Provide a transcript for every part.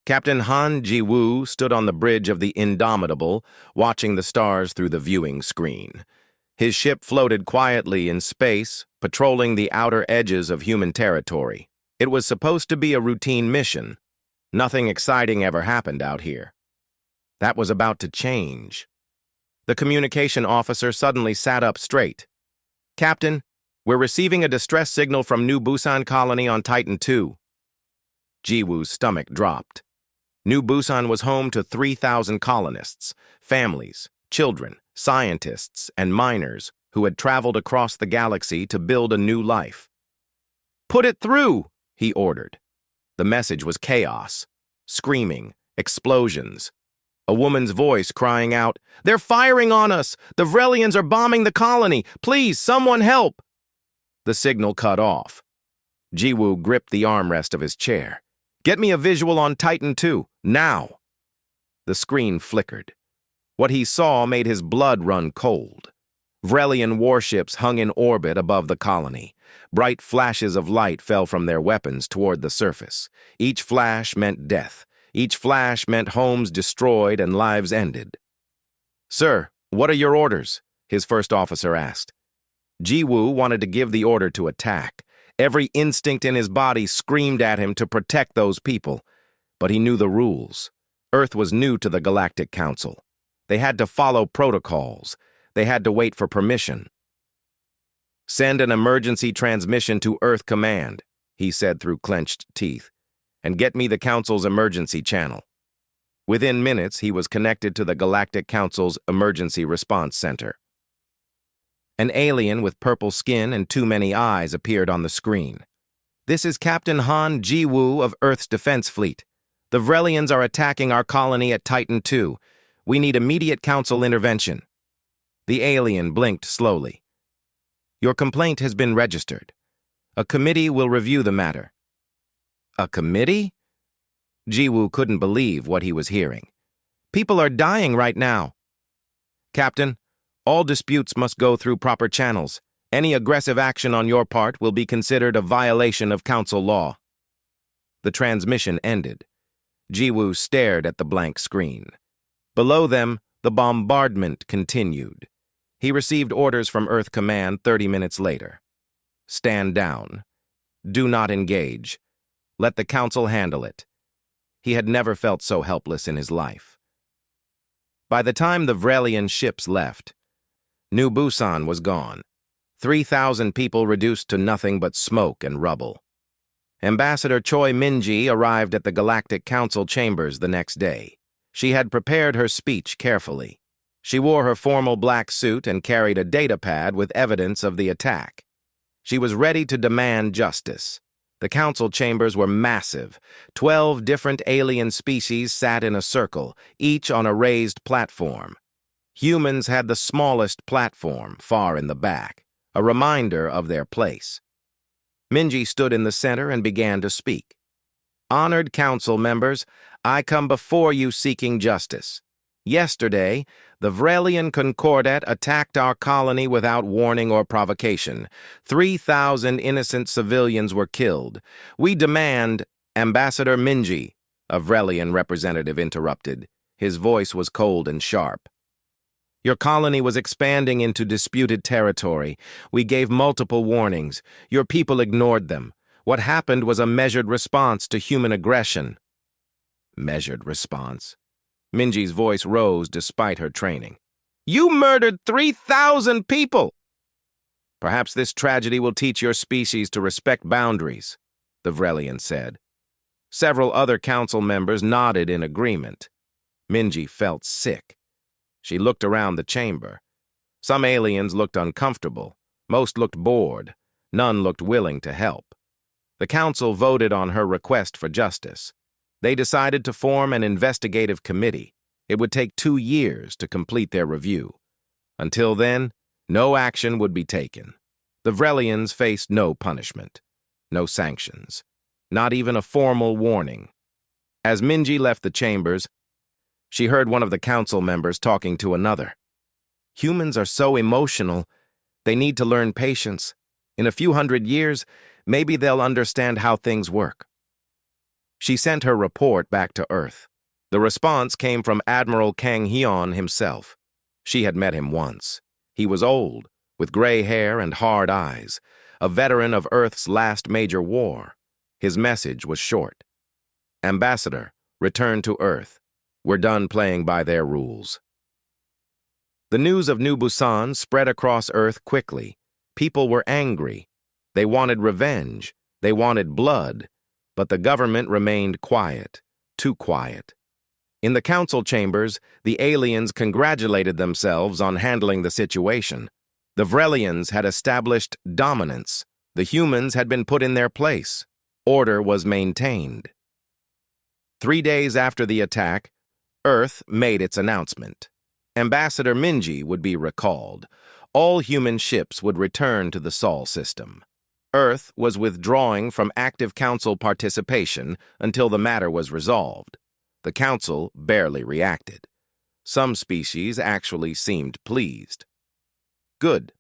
Captain Han Ji-woo stood on the bridge of the Indomitable, watching the stars through the viewing screen. His ship floated quietly in space, patrolling the outer edges of human territory. It was supposed to be a routine mission. Nothing exciting ever happened out here. That was about to change. The communication officer suddenly sat up straight. "Captain, we're receiving a distress signal from New Busan colony on Titan II." Ji-woo's stomach dropped. New Busan was home to 3,000 colonists, families, children, scientists, and miners who had traveled across the galaxy to build a new life. "Put it through," he ordered. The message was chaos, screaming, explosions. A woman's voice crying out, "They're firing on us! The Vrelians are bombing the colony! Please, someone help!" The signal cut off. Ji-woo gripped the armrest of his chair. "Get me a visual on Titan II, now!" The screen flickered. What he saw made his blood run cold. Vrelian warships hung in orbit above the colony. Bright flashes of light fell from their weapons toward the surface. Each flash meant death. Each flash meant homes destroyed and lives ended. "Sir, what are your orders?" his first officer asked. Ji-woo wanted to give the order to attack. Every instinct in his body screamed at him to protect those people. But he knew the rules. Earth was new to the Galactic Council. They had to follow protocols. They had to wait for permission. "Send an emergency transmission to Earth Command," he said through clenched teeth, "and get me the Council's emergency channel." Within minutes, he was connected to the Galactic Council's Emergency Response Center. An alien with purple skin and too many eyes appeared on the screen. "This is Captain Han Ji-woo of Earth's Defense Fleet. The Vrelians are attacking our colony at Titan II. We need immediate Council intervention." The alien blinked slowly. "Your complaint has been registered. A committee will review the matter." "A committee?" Ji-woo couldn't believe what he was hearing. "People are dying right now." "Captain, all disputes must go through proper channels. Any aggressive action on your part will be considered a violation of Council law." The transmission ended. Ji-woo stared at the blank screen. Below them, the bombardment continued. He received orders from Earth Command 30 minutes later. "Stand down. Do not engage. Let the Council handle it." He had never felt so helpless in his life. By the time the Vrelian ships left, New Busan was gone. 3,000 people reduced to nothing but smoke and rubble. Ambassador Choi Min-ji arrived at the Galactic Council chambers the next day. She had prepared her speech carefully. She wore her formal black suit and carried a data pad with evidence of the attack. She was ready to demand justice. The council chambers were massive. 12 different alien species sat in a circle, each on a raised platform. Humans had the smallest platform, far in the back, a reminder of their place. Min-ji stood in the center and began to speak. "Honored council members, I come before you seeking justice. Yesterday, the Vrelian Concordat attacked our colony without warning or provocation. 3,000 innocent civilians were killed. We demand—" "Ambassador Min-ji," a Vrelian representative interrupted. His voice was cold and sharp. "Your colony was expanding into disputed territory. We gave multiple warnings. Your people ignored them. What happened was a measured response to human aggression." "Measured response?" Min-ji's voice rose despite her training. "You murdered 3,000 people!" "Perhaps this tragedy will teach your species to respect boundaries," the Vrelian said. Several other council members nodded in agreement. Min-ji felt sick. She looked around the chamber. Some aliens looked uncomfortable. Most looked bored. None looked willing to help. The council voted on her request for justice. They decided to form an investigative committee. It would take 2 years to complete their review. Until then, no action would be taken. The Vrelians faced no punishment, no sanctions, not even a formal warning. As Min-ji left the chambers, she heard one of the council members talking to another. "Humans are so emotional. They need to learn patience. In a few hundred years, maybe they'll understand how things work." She sent her report back to Earth. The response came from Admiral Kang Hyun himself. She had met him once. He was old, with gray hair and hard eyes, a veteran of Earth's last major war. His message was short. Ambassador, return to Earth. We're done playing by their rules. The news of New Busan spread across Earth quickly. People were angry. They wanted revenge. They wanted blood. But the government remained quiet, too quiet. In the council chambers, the aliens congratulated themselves on handling the situation. The Vrelians had established dominance. The humans had been put in their place. Order was maintained. 3 days after the attack, Earth made its announcement. Ambassador Minji would be recalled. All human ships would return to the Sol system. Earth was withdrawing from active council participation until the matter was resolved. The council barely reacted. Some species actually seemed pleased. Good,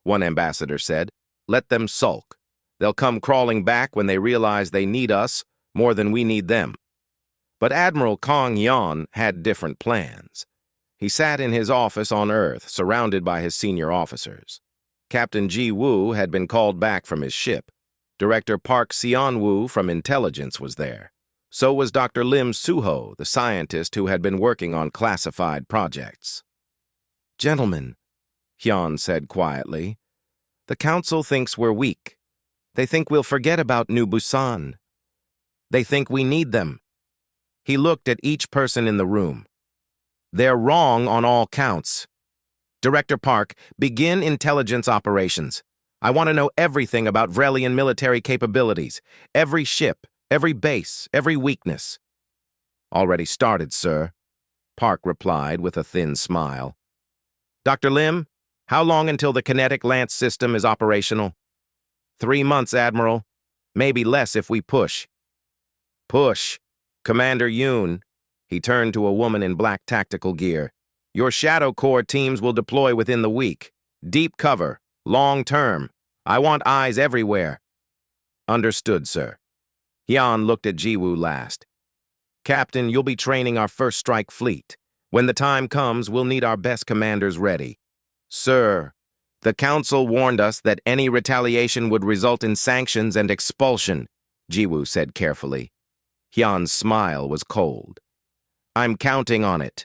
one ambassador said. Let them sulk. They'll come crawling back when they realize they need us more than we need them. But Admiral Kang Hyun had different plans. He sat in his office on Earth, surrounded by his senior officers. Captain Ji Woo had been called back from his ship. Director Park Seon-woo from Intelligence was there. So was Dr. Lim Soo-ho, the scientist who had been working on classified projects. Gentlemen, Hyun said quietly, the council thinks we're weak. They think we'll forget about New Busan. They think we need them. He looked at each person in the room. They're wrong on all counts. Director Park, begin intelligence operations. I want to know everything about Vrelian military capabilities, every ship, every base, every weakness. Already started, sir, Park replied with a thin smile. Dr. Lim, how long until the kinetic lance system is operational? 3 months, Admiral. Maybe less if we push. Push. Commander Yoon, he turned to a woman in black tactical gear. Your Shadow Corps teams will deploy within the week. Deep cover, long term. I want eyes everywhere. Understood, sir. Hyun looked at Jiwoo last. Captain, you'll be training our first strike fleet. When the time comes, we'll need our best commanders ready. Sir, the Council warned us that any retaliation would result in sanctions and expulsion, Jiwoo said carefully. Hyun's smile was cold. I'm counting on it.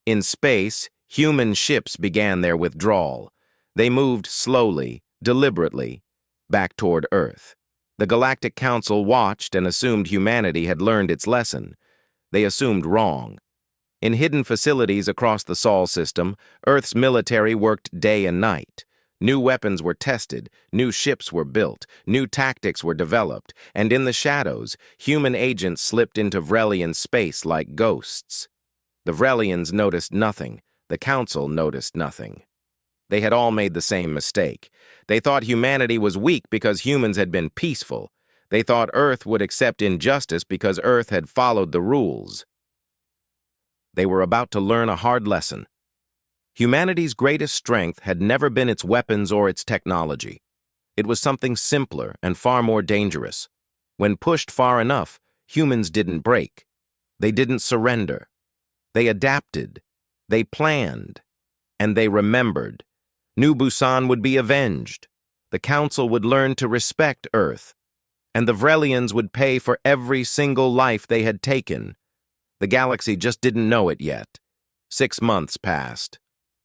In space, human ships began their withdrawal. They moved slowly, deliberately, back toward Earth. The Galactic Council watched and assumed humanity had learned its lesson. They assumed wrong. In hidden facilities across the Sol system, Earth's military worked day and night. New weapons were tested, new ships were built, new tactics were developed, and in the shadows, human agents slipped into Vrelian space like ghosts. The Vrelians noticed nothing. The Council noticed nothing. They had all made the same mistake. They thought humanity was weak because humans had been peaceful. They thought Earth would accept injustice because Earth had followed the rules. They were about to learn a hard lesson. Humanity's greatest strength had never been its weapons or its technology. It was something simpler and far more dangerous. When pushed far enough, humans didn't break. They didn't surrender. They adapted. They planned. And they remembered. New Busan would be avenged. The Council would learn to respect Earth. And the Vrelians would pay for every single life they had taken. The galaxy just didn't know it yet. 6 months passed.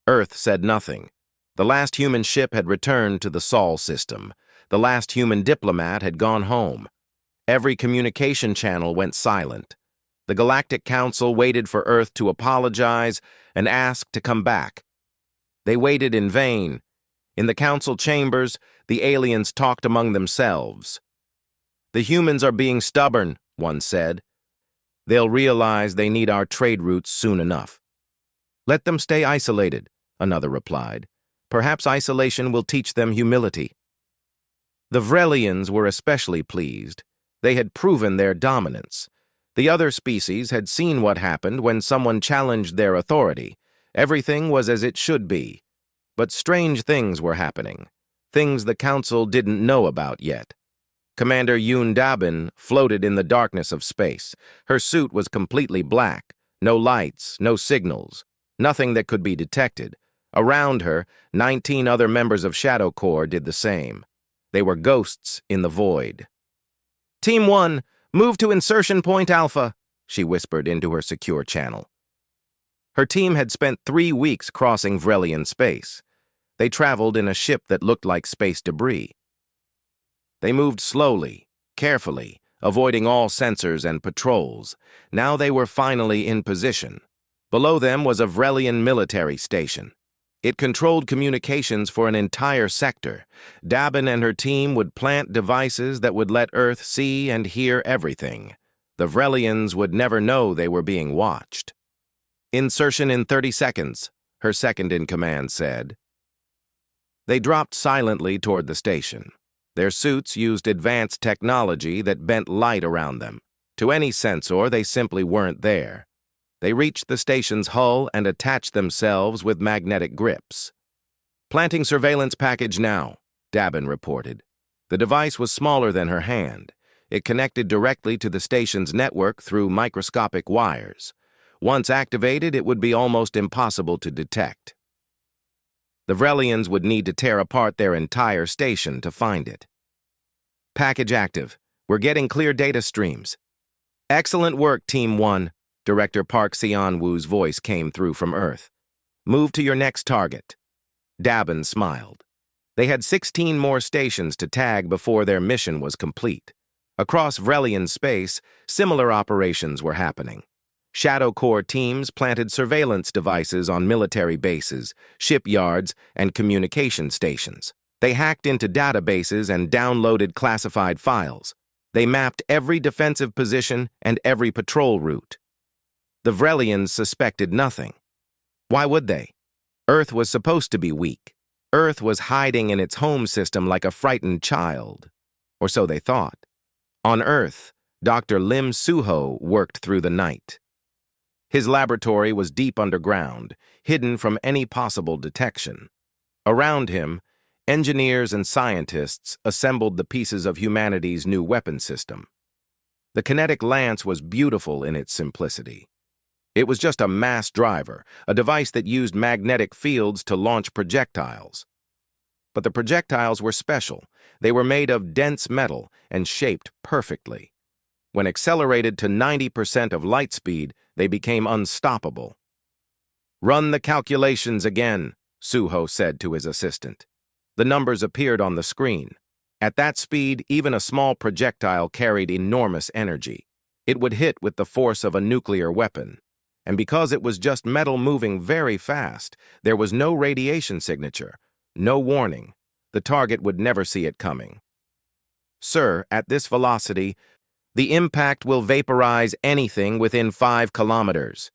Earth said nothing. The last human ship had returned to the Sol system. The last human diplomat had gone home. Every communication channel went silent. The Galactic Council waited for Earth to apologize and ask to come back. They waited in vain. In the council chambers, the aliens talked among themselves. The humans are being stubborn, one said. They'll realize they need our trade routes soon enough. Let them stay isolated, another replied. Perhaps isolation will teach them humility. The Vrelians were especially pleased. They had proven their dominance. The other species had seen what happened when someone challenged their authority. Everything was as it should be. But strange things were happening, things the council didn't know about yet. Commander Yoon Dabin floated in the darkness of space. Her suit was completely black. No lights, no signals, nothing that could be detected. Around her, 19 other members of Shadow Corps did the same. They were ghosts in the void. "Team 1, move to insertion point Alpha," she whispered into her secure channel. Her team had spent 3 weeks crossing Vrelian space. They traveled in a ship that looked like space debris. They moved slowly, carefully, avoiding all sensors and patrols. Now they were finally in position. Below them was a Vrelian military station. It controlled communications for an entire sector. Dabin and her team would plant devices that would let Earth see and hear everything. The Vrelians would never know they were being watched. "Insertion in 30 seconds, her second-in-command said. They dropped silently toward the station. Their suits used advanced technology that bent light around them. To any sensor, they simply weren't there. They reached the station's hull and attached themselves with magnetic grips. "Planting surveillance package now," Dabin reported. The device was smaller than her hand. It connected directly to the station's network through microscopic wires. Once activated, it would be almost impossible to detect. The Vrelians would need to tear apart their entire station to find it. "Package active. We're getting clear data streams." "Excellent work, Team 1. Director Park Seon-woo's voice came through from Earth. "Move to your next target." Dabin smiled. They had 16 more stations to tag before their mission was complete. Across Vrelian space, similar operations were happening. Shadow Corps teams planted surveillance devices on military bases, shipyards, and communication stations. They hacked into databases and downloaded classified files. They mapped every defensive position and every patrol route. The Vrelians suspected nothing. Why would they? Earth was supposed to be weak. Earth was hiding in its home system like a frightened child. Or so they thought. On Earth, Dr. Lim Suho worked through the night. His laboratory was deep underground, hidden from any possible detection. Around him, engineers and scientists assembled the pieces of humanity's new weapon system. The kinetic lance was beautiful in its simplicity. It was just a mass driver, a device that used magnetic fields to launch projectiles. But the projectiles were special. They were made of dense metal and shaped perfectly. When accelerated to 90% of light speed, they became unstoppable. "Run the calculations again," Suho said to his assistant. The numbers appeared on the screen. At that speed, even a small projectile carried enormous energy. It would hit with the force of a nuclear weapon. And because it was just metal moving very fast, there was no radiation signature, no warning. The target would never see it coming. "Sir, at this velocity, the impact will vaporize anything within 5 kilometers.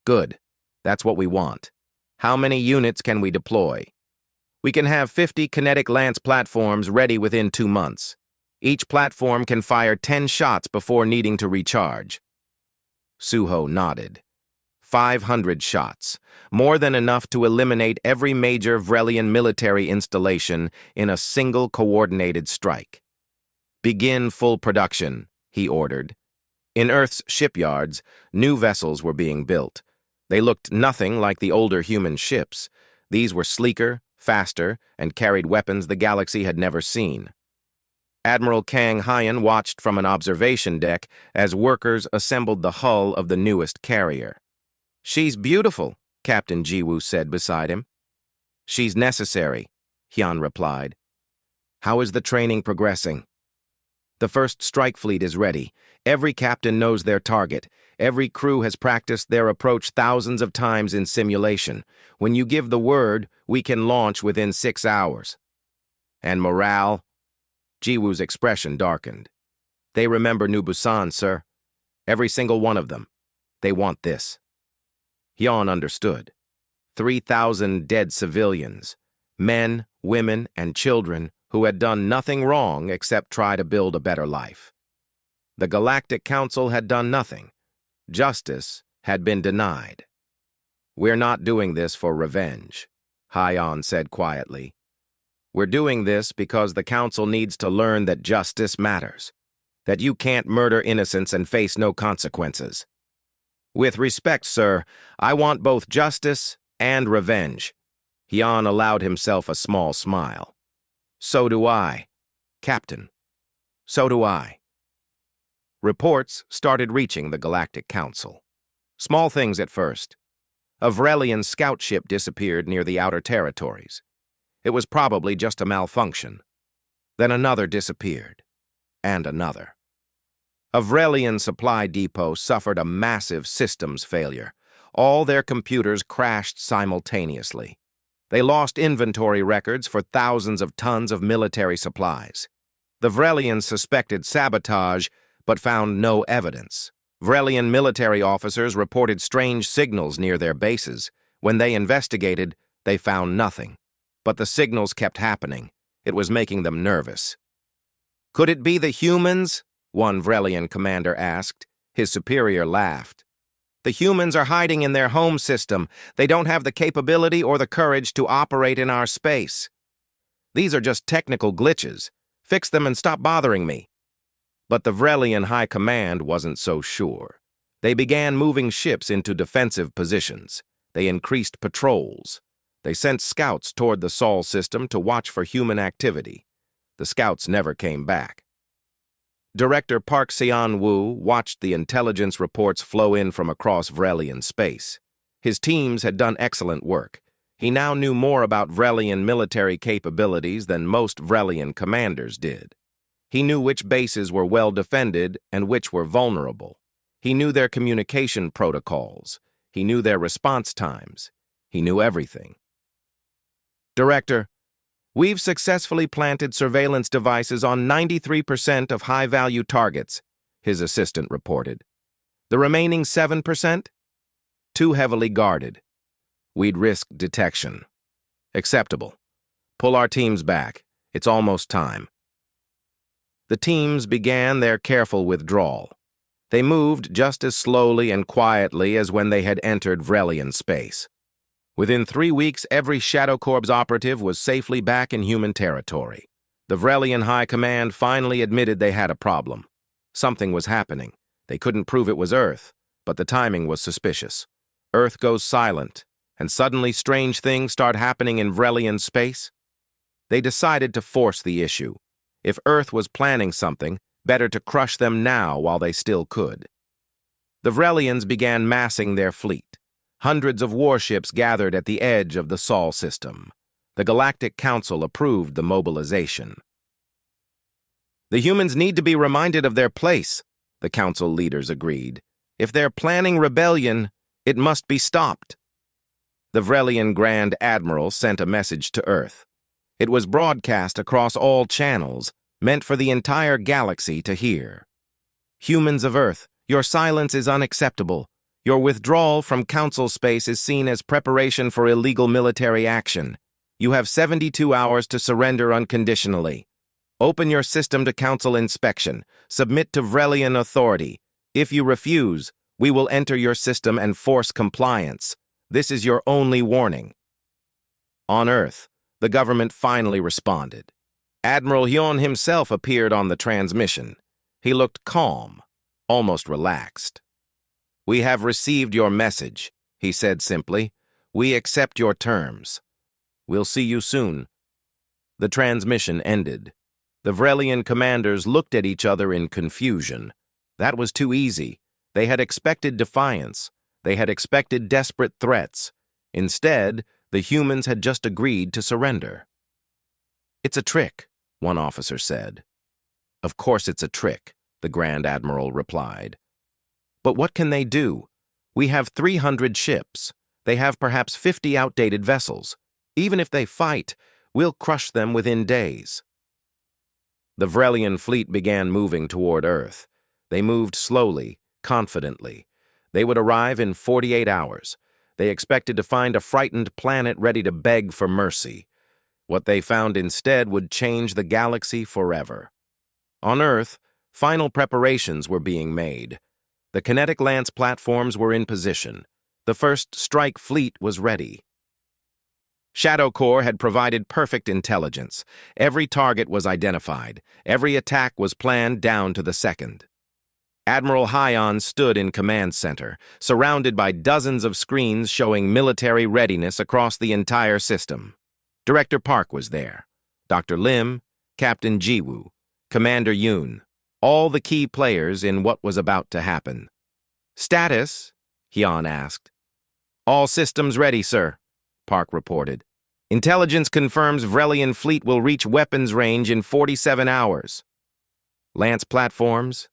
"Good. That's what we want. How many units can we deploy?" "We can have 50 kinetic lance platforms ready within 2 months. Each platform can fire 10 shots before needing to recharge." Suho nodded. 500 shots, more than enough to eliminate every major Vrelian military installation in a single coordinated strike. "Begin full production," he ordered. In Earth's shipyards, new vessels were being built. They looked nothing like the older human ships. These were sleeker, faster, and carried weapons the galaxy had never seen. Admiral Kang Hyan watched from an observation deck as workers assembled the hull of the newest carrier. "She's beautiful," Captain Jiwoo said beside him. "She's necessary," Hyun replied. "How is the training progressing?" "The first strike fleet is ready. Every captain knows their target. Every crew has practiced their approach thousands of times in simulation. When you give the word, we can launch within 6 hours." "And morale?" Jiwoo's expression darkened. "They remember New Busan, sir. Every single one of them. They want this." Hyun understood. 3,000 dead civilians, men, women, and children who had done nothing wrong except try to build a better life. The Galactic Council had done nothing. Justice had been denied. "We're not doing this for revenge," Hyan said quietly. We're doing this because the Council needs to learn that justice matters, that you can't murder innocents and face no consequences. With respect, sir, I want both justice and revenge. Hyun allowed himself a small smile. So do I, Captain. So do I. Reports started reaching the Galactic Council. Small things at first. A Vrelian scout ship disappeared near the outer territories. It was probably just a malfunction. Then another disappeared. And another. A Vrelian supply depot suffered a massive systems failure. All their computers crashed simultaneously. They lost inventory records for thousands of tons of military supplies. The Vrelians suspected sabotage, but found no evidence. Vrelian military officers reported strange signals near their bases. When they investigated, they found nothing. But the signals kept happening. It was making them nervous. Could it be the humans? One Vrelian commander asked. His superior laughed. The humans are hiding in their home system. They don't have the capability or the courage to operate in our space. These are just technical glitches. Fix them and stop bothering me. But the Vrelian High Command wasn't so sure. They began moving ships into defensive positions. They increased patrols. They sent scouts toward the Sol system to watch for human activity. The scouts never came back. Director Park Seon-woo watched the intelligence reports flow in from across Vrelian space. His teams had done excellent work. He now knew more about Vrelian military capabilities than most Vrelian commanders did. He knew which bases were well defended and which were vulnerable. He knew their communication protocols. He knew their response times. He knew everything. Director, we've successfully planted surveillance devices on 93% of high-value targets, his assistant reported. The remaining 7%? Too heavily guarded. We'd risk detection. Acceptable. Pull our teams back. It's almost time. The teams began their careful withdrawal. They moved just as slowly and quietly as when they had entered Vrelian space. Within 3 weeks, every Shadow Corps operative was safely back in human territory. The Vrelian High Command finally admitted they had a problem. Something was happening. They couldn't prove it was Earth, but the timing was suspicious. Earth goes silent, and suddenly strange things start happening in Vrelian space. They decided to force the issue. If Earth was planning something, better to crush them now while they still could. The Vrelians began massing their fleet. Hundreds of warships gathered at the edge of the Sol system. The Galactic Council approved the mobilization. The humans need to be reminded of their place, the Council leaders agreed. If they're planning rebellion, it must be stopped. The Vrelian Grand Admiral sent a message to Earth. It was broadcast across all channels, meant for the entire galaxy to hear. Humans of Earth, your silence is unacceptable. Your withdrawal from Council space is seen as preparation for illegal military action. You have 72 hours to surrender unconditionally. Open your system to Council inspection. Submit to Vrelian authority. If you refuse, we will enter your system and force compliance. This is your only warning. On Earth, the government finally responded. Admiral Hyun himself appeared on the transmission. He looked calm, almost relaxed. We have received your message, he said simply. We accept your terms. We'll see you soon. The transmission ended. The Vrelian commanders looked at each other in confusion. That was too easy. They had expected defiance. They had expected desperate threats. Instead, the humans had just agreed to surrender. It's a trick, one officer said. Of course it's a trick, the Grand Admiral replied. But what can they do? We have 300 ships. They have perhaps 50 outdated vessels. Even if they fight, we'll crush them within days. The Vrelian fleet began moving toward Earth. They moved slowly, confidently. They would arrive in 48 hours. They expected to find a frightened planet ready to beg for mercy. What they found instead would change the galaxy forever. On Earth, final preparations were being made. The kinetic lance platforms were in position. The first strike fleet was ready. Shadow Corps had provided perfect intelligence. Every target was identified. Every attack was planned down to the second. Admiral Hyon stood in command center, surrounded by dozens of screens showing military readiness across the entire system. Director Park was there. Dr. Lim, Captain Jiwoo, Commander Yoon, all the key players in what was about to happen. "Status?" Hyon asked. "All systems ready, sir," Park reported. "Intelligence confirms Vrelian fleet will reach weapons range in 47 hours. Lance platforms?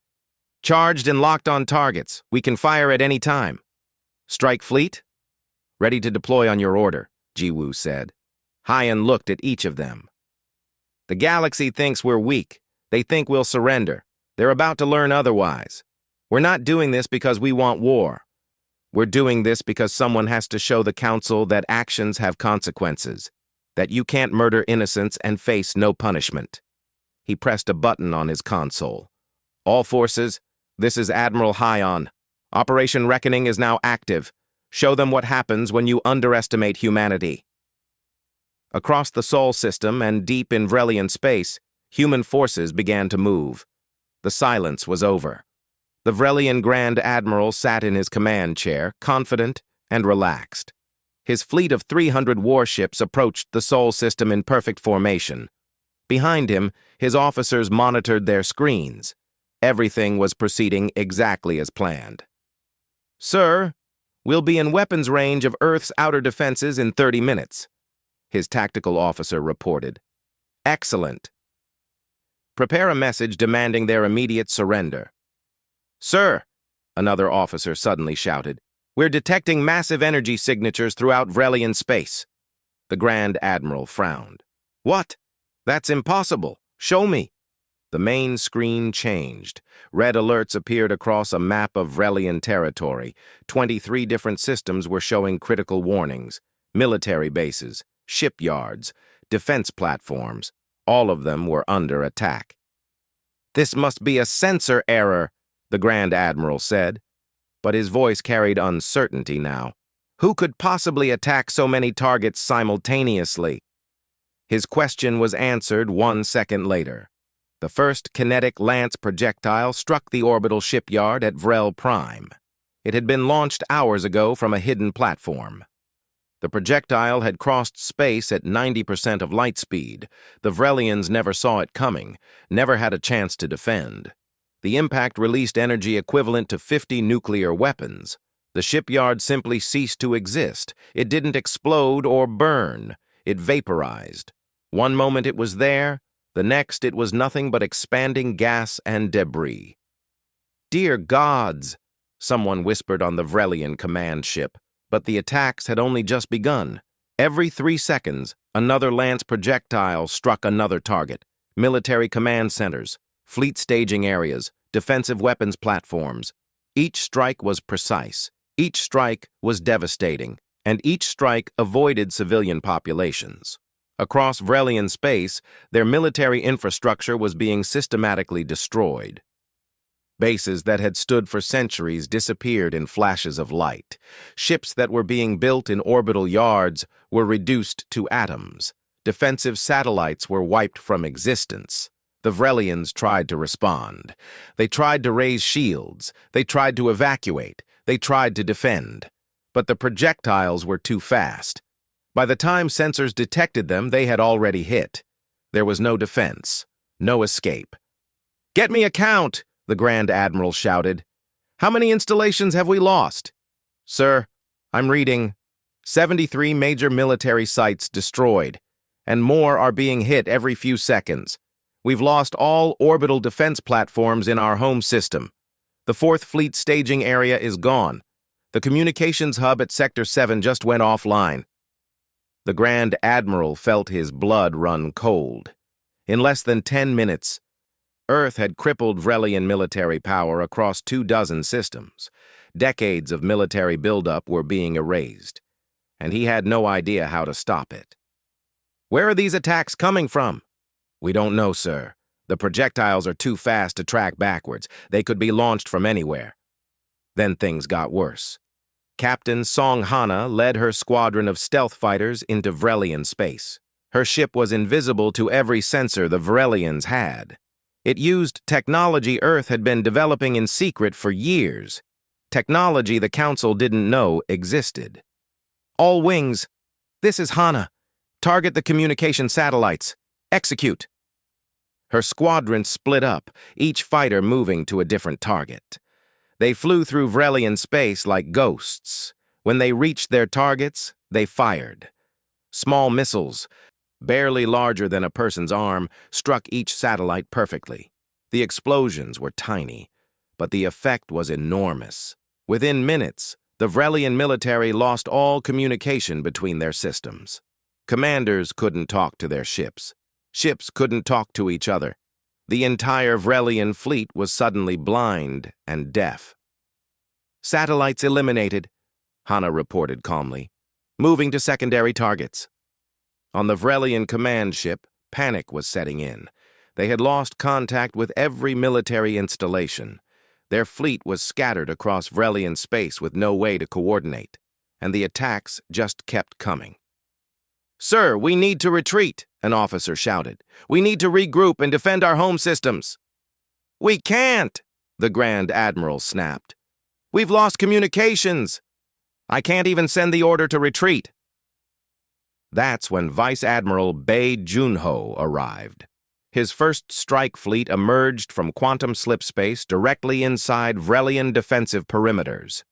Charged and locked on targets. We can fire at any time. Strike fleet? Ready to deploy on your order," Jiwoo said. Hyon looked at each of them. "The galaxy thinks we're weak. They think we'll surrender. They're about to learn otherwise. We're not doing this because we want war. We're doing this because someone has to show the Council that actions have consequences, that you can't murder innocents and face no punishment." He pressed a button on his console. "All forces, this is Admiral Hyon. Operation Reckoning is now active. Show them what happens when you underestimate humanity." Across the Sol system and deep in Vrelian space, human forces began to move. The silence was over. The Vrelian Grand Admiral sat in his command chair, confident and relaxed. His fleet of 300 warships approached the Sol system in perfect formation. Behind him, his officers monitored their screens. Everything was proceeding exactly as planned. "Sir, we'll be in weapons range of Earth's outer defenses in 30 minutes, his tactical officer reported. "Excellent. Prepare a message demanding their immediate surrender." "Sir," another officer suddenly shouted, "we're detecting massive energy signatures throughout Vrelian space." The Grand Admiral frowned. "What? That's impossible. Show me." The main screen changed. Red alerts appeared across a map of Vrelian territory. 23 different systems were showing critical warnings. Military bases, shipyards, defense platforms. All of them were under attack. "This must be a sensor error," the Grand Admiral said, but his voice carried uncertainty now. Who could possibly attack so many targets simultaneously? His question was answered 1 second later. The first kinetic lance projectile struck the orbital shipyard at Vrel Prime. It had been launched hours ago from a hidden platform. The projectile had crossed space at 90% of light speed. The Vrelians never saw it coming, never had a chance to defend. The impact released energy equivalent to 50 nuclear weapons. The shipyard simply ceased to exist. It didn't explode or burn. It vaporized. One moment it was there, the next it was nothing but expanding gas and debris. "Dear gods," someone whispered on the Vrelian command ship, but the attacks had only just begun. Every 3 seconds, another lance projectile struck another target. Military command centers, fleet staging areas, defensive weapons platforms. Each strike was precise. Each strike was devastating, and each strike avoided civilian populations. Across Vrelian space, their military infrastructure was being systematically destroyed. Bases that had stood for centuries disappeared in flashes of light. Ships that were being built in orbital yards were reduced to atoms. Defensive satellites were wiped from existence. The Vrelians tried to respond. They tried to raise shields. They tried to evacuate. They tried to defend. But the projectiles were too fast. By the time sensors detected them, they had already hit. There was no defense, no escape. "Get me a count!" the Grand Admiral shouted. "How many installations have we lost?" "Sir, I'm reading 73 major military sites destroyed, and more are being hit every few seconds. We've lost all orbital defense platforms in our home system. The 4th Fleet staging area is gone. The communications hub at Sector 7 just went offline." The Grand Admiral felt his blood run cold. In less than 10 minutes, Earth had crippled Vrelian military power across 24 systems. Decades of military buildup were being erased, and he had no idea how to stop it. "Where are these attacks coming from?" "We don't know, sir. The projectiles are too fast to track backwards. They could be launched from anywhere." Then things got worse. Captain Song Hana led her squadron of stealth fighters into Vrelian space. Her ship was invisible to every sensor the Vrelians had. It used technology Earth had been developing in secret for years. Technology the Council didn't know existed. All wings. This is Hana. Target the communication satellites. Execute. Her squadron split up, each fighter moving to a different target. They flew through Vrelian space like ghosts. When they reached their targets, they fired. Small missiles, barely larger than a person's arm, struck each satellite perfectly. The explosions were tiny, but the effect was enormous. Within minutes, the Vrelian military lost all communication between their systems. Commanders couldn't talk to their ships. Ships couldn't talk to each other. The entire Vrelian fleet was suddenly blind and deaf. Satellites eliminated, Hana reported calmly, moving to secondary targets. On the Vrelian command ship, panic was setting in. They had lost contact with every military installation. Their fleet was scattered across Vrelian space with no way to coordinate, and the attacks just kept coming. "Sir, we need to retreat," an officer shouted. "We need to regroup and defend our home systems." "We can't," the Grand Admiral snapped. "We've lost communications. I can't even send the order to retreat." That's when Vice Admiral Bei Junho arrived. His first strike fleet emerged from quantum slip space directly inside Vrelian defensive perimeters.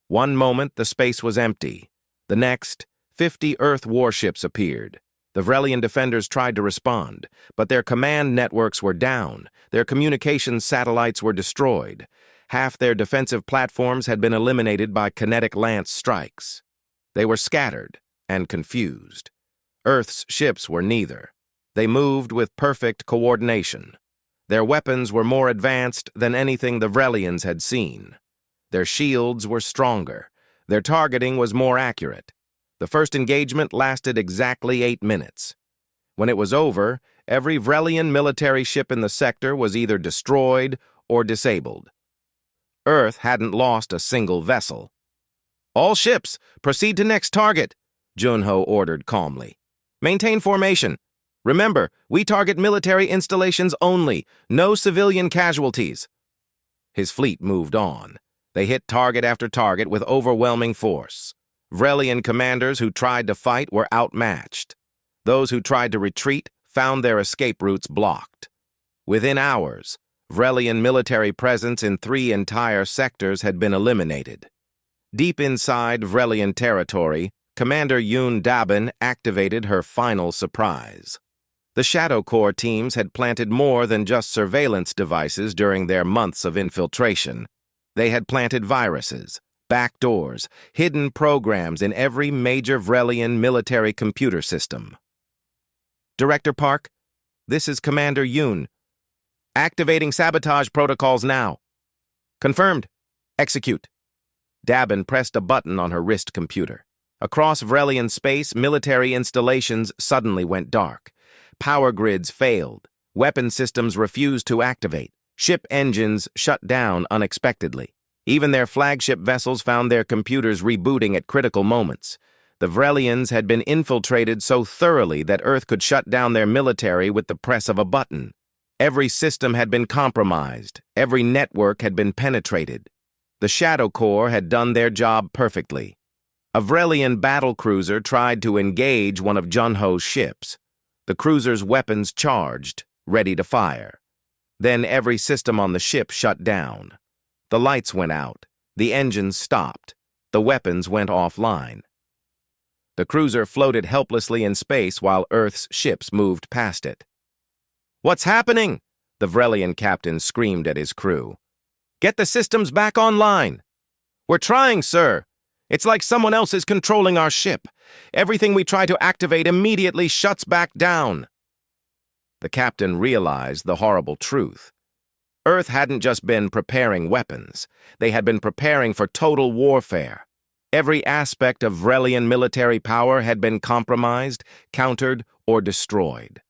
One moment, the space was empty. The next, 50 Earth warships appeared. The Vrelian defenders tried to respond, but their command networks were down. Their communications satellites were destroyed. Half their defensive platforms had been eliminated by kinetic lance strikes. They were scattered and confused. Earth's ships were neither. They moved with perfect coordination. Their weapons were more advanced than anything the Vrelians had seen. Their shields were stronger. Their targeting was more accurate. The first engagement lasted exactly 8 minutes. When it was over, every Vrelian military ship in the sector was either destroyed or disabled. Earth hadn't lost a single vessel. "All ships, proceed to next target," Junho ordered calmly. "Maintain formation. Remember, we target military installations only, no civilian casualties." His fleet moved on. They hit target after target with overwhelming force. Vrelian commanders who tried to fight were outmatched. Those who tried to retreat found their escape routes blocked. Within hours, Vrelian military presence in 3 entire sectors had been eliminated. Deep inside Vrelian territory, Commander Yoon Dabin activated her final surprise. The Shadow Corps teams had planted more than just surveillance devices during their months of infiltration. They had planted viruses, backdoors, hidden programs in every major Vrelian military computer system. "Director Park, this is Commander Yoon. Activating sabotage protocols now." "Confirmed. Execute." Dabin pressed a button on her wrist computer. Across Vrelian space, military installations suddenly went dark. Power grids failed. Weapon systems refused to activate. Ship engines shut down unexpectedly. Even their flagship vessels found their computers rebooting at critical moments. The Vrelians had been infiltrated so thoroughly that Earth could shut down their military with the press of a button. Every system had been compromised. Every network had been penetrated. The Shadow Corps had done their job perfectly. A Vrelian battlecruiser tried to engage one of Junho's ships. The cruiser's weapons charged, ready to fire. Then every system on the ship shut down. The lights went out. The engines stopped. The weapons went offline. The cruiser floated helplessly in space while Earth's ships moved past it. "What's happening?" the Vrelian captain screamed at his crew. "Get the systems back online." "We're trying, sir. It's like someone else is controlling our ship. Everything we try to activate immediately shuts back down." The captain realized the horrible truth. Earth hadn't just been preparing weapons. They had been preparing for total warfare. Every aspect of Vrelian military power had been compromised, countered, or destroyed.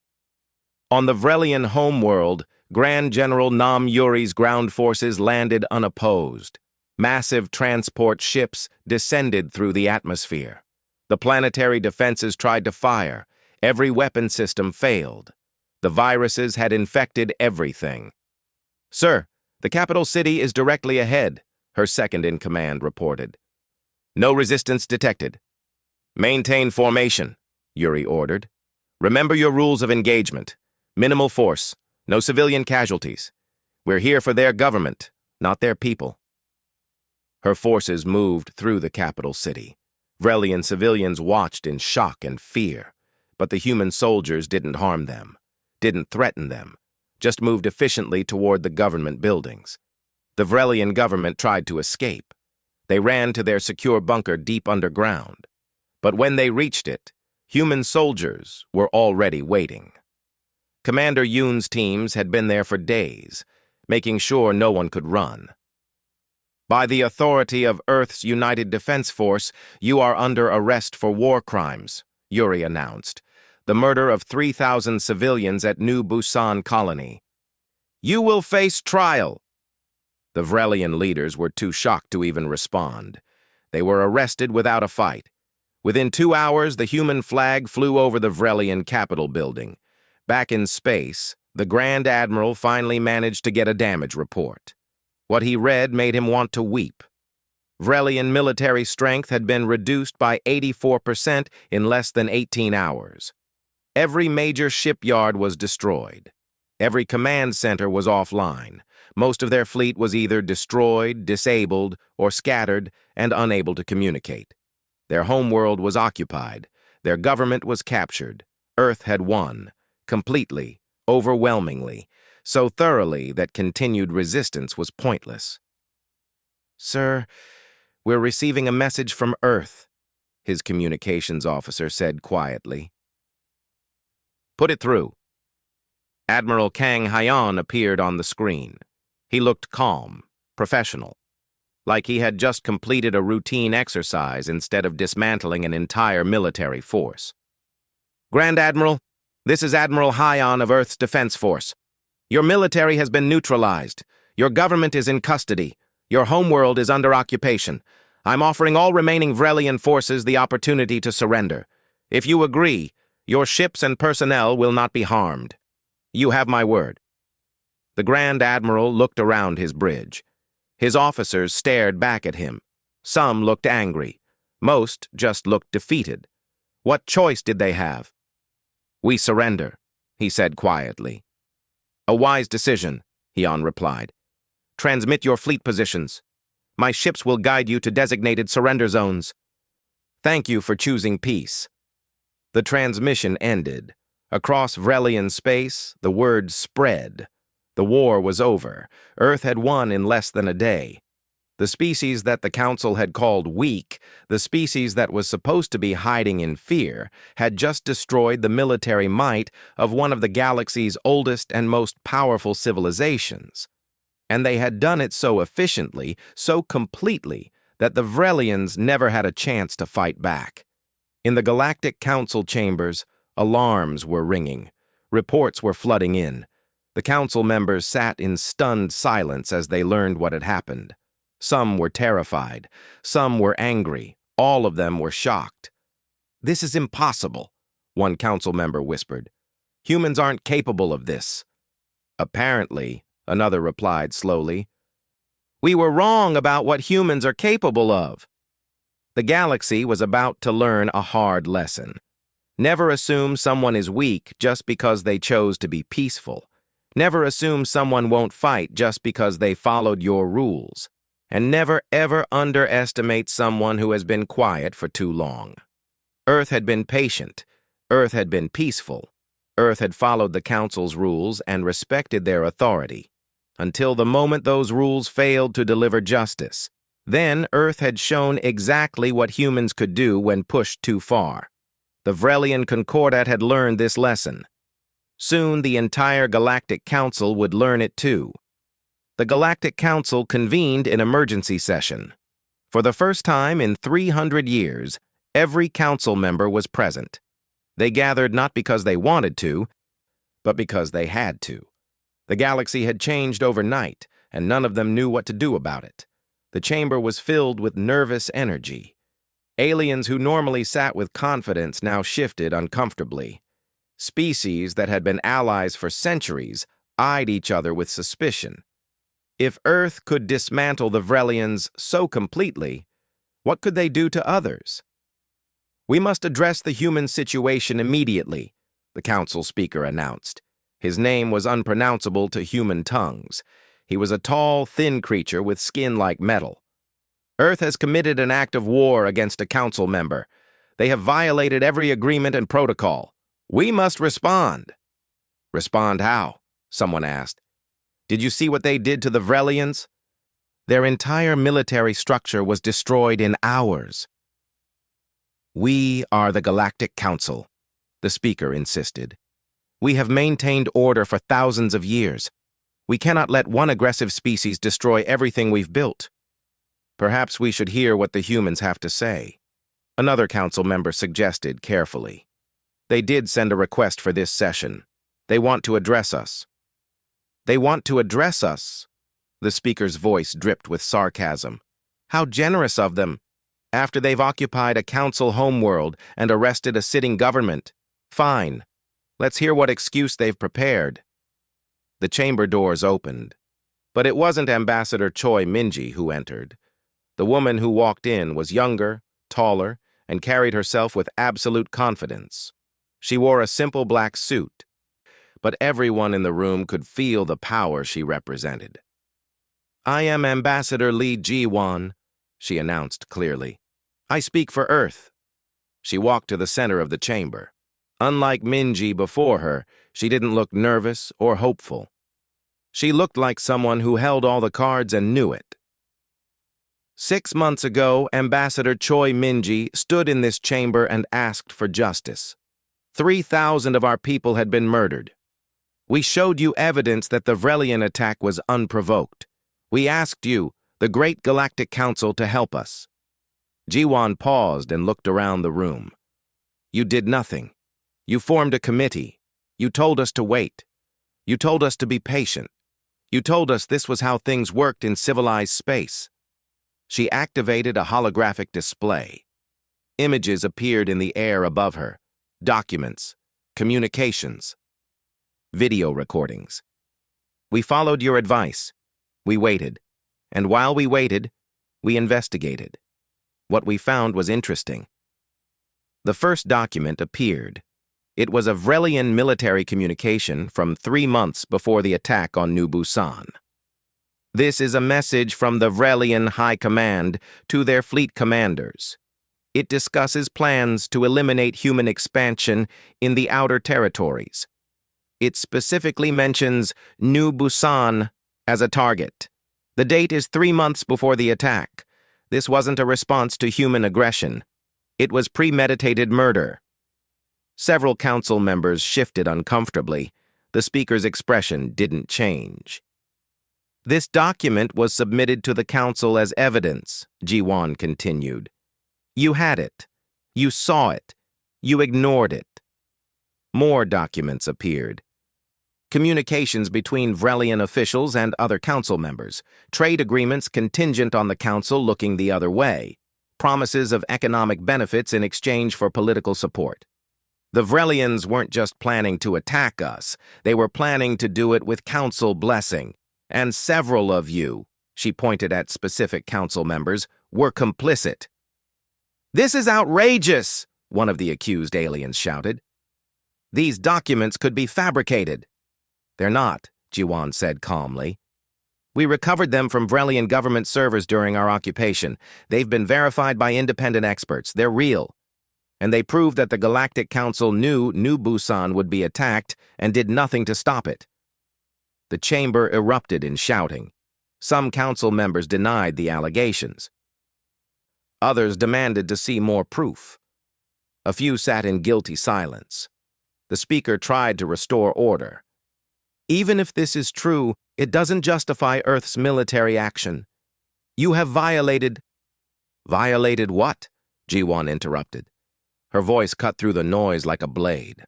On the Vrelian homeworld, Grand General Nam Yuri's ground forces landed unopposed. Massive transport ships descended through the atmosphere. The planetary defenses tried to fire. Every weapon system failed. The viruses had infected everything. "Sir, the capital city is directly ahead," her second-in-command reported. "No resistance detected." "Maintain formation," Yuri ordered. "Remember your rules of engagement. Minimal force, no civilian casualties. We're here for their government, not their people." Her forces moved through the capital city. Vrelian civilians watched in shock and fear, but the human soldiers didn't harm them, didn't threaten them, just moved efficiently toward the government buildings. The Vrelian government tried to escape. They ran to their secure bunker deep underground. But when they reached it, human soldiers were already waiting. Commander Yoon's teams had been there for days, making sure no one could run. "By the authority of Earth's United Defense Force, you are under arrest for war crimes," Yuri announced. "The murder of 3,000 civilians at New Busan Colony. You will face trial." The Vrelian leaders were too shocked to even respond. They were arrested without a fight. Within 2 hours, the human flag flew over the Vrelian Capitol building. Back in space, the Grand Admiral finally managed to get a damage report. What he read made him want to weep. Vrelian military strength had been reduced by 84% in less than 18 hours. Every major shipyard was destroyed. Every command center was offline. Most of their fleet was either destroyed, disabled, or scattered and unable to communicate. Their homeworld was occupied. Their government was captured. Earth had won, completely, overwhelmingly, so thoroughly that continued resistance was pointless. "Sir, we're receiving a message from Earth," his communications officer said quietly. "Put it through." Admiral Kang Hyan appeared on the screen. He looked calm, professional, like he had just completed a routine exercise instead of dismantling an entire military force. "Grand Admiral, this is Admiral Hyan of Earth's Defense Force. Your military has been neutralized. Your government is in custody. Your homeworld is under occupation. I'm offering all remaining Vrelian forces the opportunity to surrender. If you agree, your ships and personnel will not be harmed. You have my word." The Grand Admiral looked around his bridge. His officers stared back at him. Some looked angry. Most just looked defeated. What choice did they have? "We surrender," he said quietly. "A wise decision," Hyan replied. "Transmit your fleet positions. My ships will guide you to designated surrender zones. Thank you for choosing peace." The transmission ended. Across Vrelian space, the word spread. The war was over. Earth had won in less than a day. The species that the Council had called weak, the species that was supposed to be hiding in fear, had just destroyed the military might of one of the galaxy's oldest and most powerful civilizations. And they had done it so efficiently, so completely, that the Vrelians never had a chance to fight back. In the Galactic Council chambers, alarms were ringing. Reports were flooding in. The council members sat in stunned silence as they learned what had happened. Some were terrified. Some were angry. All of them were shocked. "This is impossible," one council member whispered. "Humans aren't capable of this." "Apparently," another replied slowly. "We were wrong about what humans are capable of." The galaxy was about to learn a hard lesson. Never assume someone is weak just because they chose to be peaceful. Never assume someone won't fight just because they followed your rules. And never ever underestimate someone who has been quiet for too long. Earth had been patient. Earth had been peaceful. Earth had followed the Council's rules and respected their authority, until the moment those rules failed to deliver justice. Then Earth had shown exactly what humans could do when pushed too far. The Vrelian Concordat had learned this lesson. Soon the entire Galactic Council would learn it too. The Galactic Council convened an emergency session. For the first time in 300 years, every council member was present. They gathered not because they wanted to, but because they had to. The galaxy had changed overnight, and none of them knew what to do about it. The chamber was filled with nervous energy. Aliens who normally sat with confidence now shifted uncomfortably. Species that had been allies for centuries eyed each other with suspicion. If Earth could dismantle the Vrelians so completely, what could they do to others? "We must address the human situation immediately," the council speaker announced. His name was unpronounceable to human tongues. He was a tall, thin creature with skin like metal. "Earth has committed an act of war against a council member. They have violated every agreement and protocol. We must respond." "Respond how?" someone asked. "Did you see what they did to the Vrelians? Their entire military structure was destroyed in hours." "We are the Galactic Council," the speaker insisted. "We have maintained order for thousands of years. We cannot let one aggressive species destroy everything we've built." "Perhaps we should hear what the humans have to say," another council member suggested carefully. "They did send a request for this session. They want to address us." "They want to address us?" The speaker's voice dripped with sarcasm. "How generous of them, after they've occupied a council homeworld and arrested a sitting government. Fine. Let's hear what excuse they've prepared." The chamber doors opened, but it wasn't Ambassador Choi Minji who entered. The woman who walked in was younger, taller, and carried herself with absolute confidence. She wore a simple black suit, but everyone in the room could feel the power she represented. "I am Ambassador Lee Ji-won," she announced clearly. "I speak for Earth." She walked to the center of the chamber. Unlike Minji before her, she didn't look nervous or hopeful. She looked like someone who held all the cards and knew it. 6 months ago, Ambassador Choi Minji stood in this chamber and asked for justice. 3,000 of our people had been murdered. We showed you evidence that the Vrelian attack was unprovoked. We asked you, the Great Galactic Council, to help us. Ji-won paused and looked around the room. You did nothing. You formed a committee. You told us to wait. You told us to be patient. You told us this was how things worked in civilized space. She activated a holographic display. Images appeared in the air above her. Documents, communications, video recordings. We followed your advice. We waited. And while we waited, we investigated. What we found was interesting. The first document appeared. It was a Vrelian military communication from 3 months before the attack on New Busan. "This is a message from the Vrelian High Command to their fleet commanders. It discusses plans to eliminate human expansion in the outer territories. It specifically mentions New Busan as a target. The date is 3 months before the attack. This wasn't a response to human aggression. It was premeditated murder." Several council members shifted uncomfortably. The speaker's expression didn't change. "This document was submitted to the council as evidence," Ji-won continued. "You had it. You saw it. You ignored it." More documents appeared. Communications between Vrelian officials and other council members. Trade agreements contingent on the council looking the other way. Promises of economic benefits in exchange for political support. The Vrelians weren't just planning to attack us. They were planning to do it with council blessing. And several of you, she pointed at specific council members, were complicit. "This is outrageous," one of the accused aliens shouted. "These documents could be fabricated." "They're not," Ji-won said calmly. "We recovered them from Vrelian government servers during our occupation. They've been verified by independent experts. They're real. And they prove that the Galactic Council knew New Busan would be attacked and did nothing to stop it." The chamber erupted in shouting. Some council members denied the allegations. Others demanded to see more proof. A few sat in guilty silence. The speaker tried to restore order. "Even if this is true, it doesn't justify Earth's military action. You have violated—" "Violated what?" Ji-won interrupted. Her voice cut through the noise like a blade.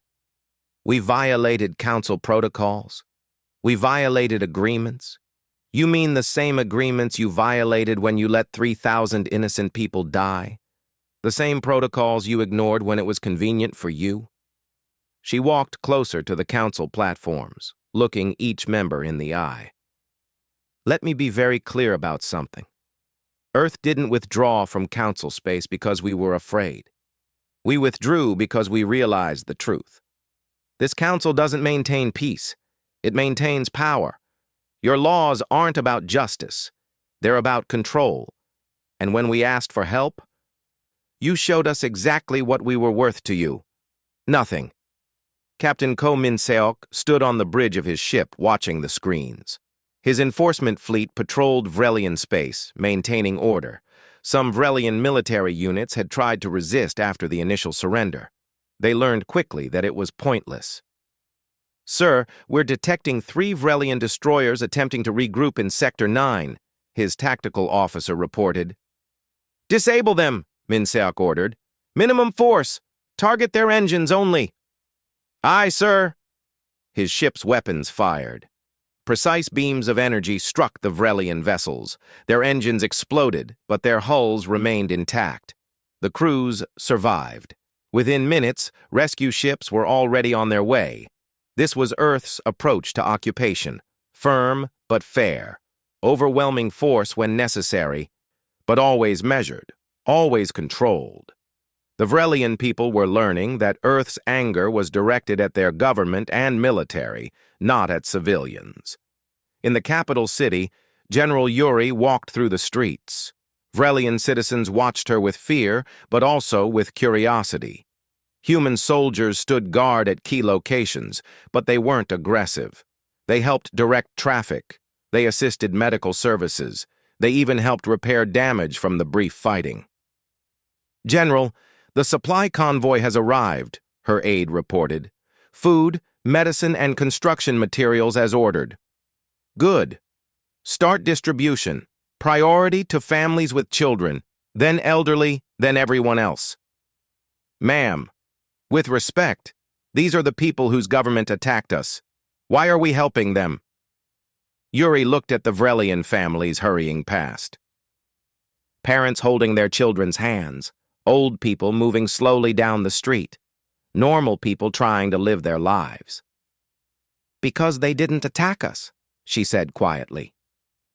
"We violated council protocols. We violated agreements. You mean the same agreements you violated when you let 3,000 innocent people die? The same protocols you ignored when it was convenient for you? She walked closer to the council platforms, looking each member in the eye. Let me be very clear about something. Earth didn't withdraw from council space because we were afraid. We withdrew because we realized the truth. This council doesn't maintain peace. It maintains power. Your laws aren't about justice. They're about control. And when we asked for help, you showed us exactly what we were worth to you. Nothing. Captain Ko Min Seok stood on the bridge of his ship watching the screens. His enforcement fleet patrolled Vrelian space, maintaining order. Some Vrelian military units had tried to resist after the initial surrender. They learned quickly that it was pointless. Sir, we're detecting 3 Vrelian destroyers attempting to regroup in Sector 9, his tactical officer reported. Disable them, Min Seok ordered. Minimum force. Target their engines only. Aye, sir. His ship's weapons fired. Precise beams of energy struck the Vrelian vessels. Their engines exploded, but their hulls remained intact. The crews survived. Within minutes, rescue ships were already on their way. This was Earth's approach to occupation. Firm, but fair. Overwhelming force when necessary, but always measured, always controlled. The Vrelian people were learning that Earth's anger was directed at their government and military, not at civilians. In the capital city, General Yuri walked through the streets. Vrelian citizens watched her with fear, but also with curiosity. Human soldiers stood guard at key locations, but they weren't aggressive. They helped direct traffic. They assisted medical services. They even helped repair damage from the brief fighting. General, the supply convoy has arrived, her aide reported. Food, medicine, and construction materials as ordered. Good. Start distribution. Priority to families with children, then elderly, then everyone else. Ma'am, with respect, these are the people whose government attacked us. Why are we helping them? Yuri looked at the Vrelian families hurrying past. Parents holding their children's hands, old people moving slowly down the street, normal people trying to live their lives. Because they didn't attack us, she said quietly.